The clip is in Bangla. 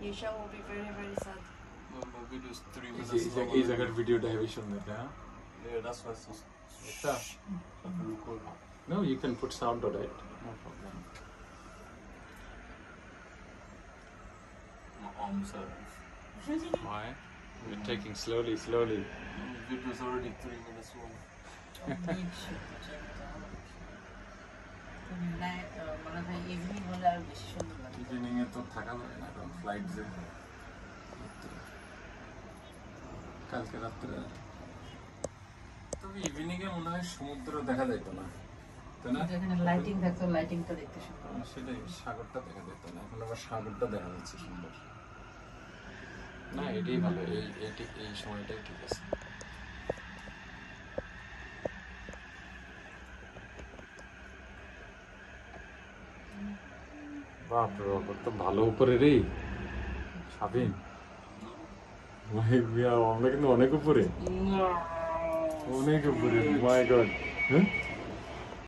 Isha will be very, very sad. My video is 3 minutes long. Is a video division there, Yeah, that's why it's so. No, you can put sound on it. No problem. My arms are. Why? We're taking slowly. The video is already 3 minutes long. Evening এ তো থাকা যায় না কারণ ফ্লাইট যে কালকে রাত্রে তবে ইভিনিং এ মনে হয় সমুদ্র দেখা যেত না তাই না যেখানে লাইটিং থাকতো লাইটিংটা দেখতে সুন্দর সেটাই সাগরটা দেখা যেত না এখন আবার সাগরটা দেখা যাচ্ছে সুন্দর না এটাই ভালো এই সময়টাই ঠিক আছে বাপরে বাপ তো ভালো উপরে রে স্বাধীন আমরা কিন্তু অনেক উপরে মাই গড হ্যাঁ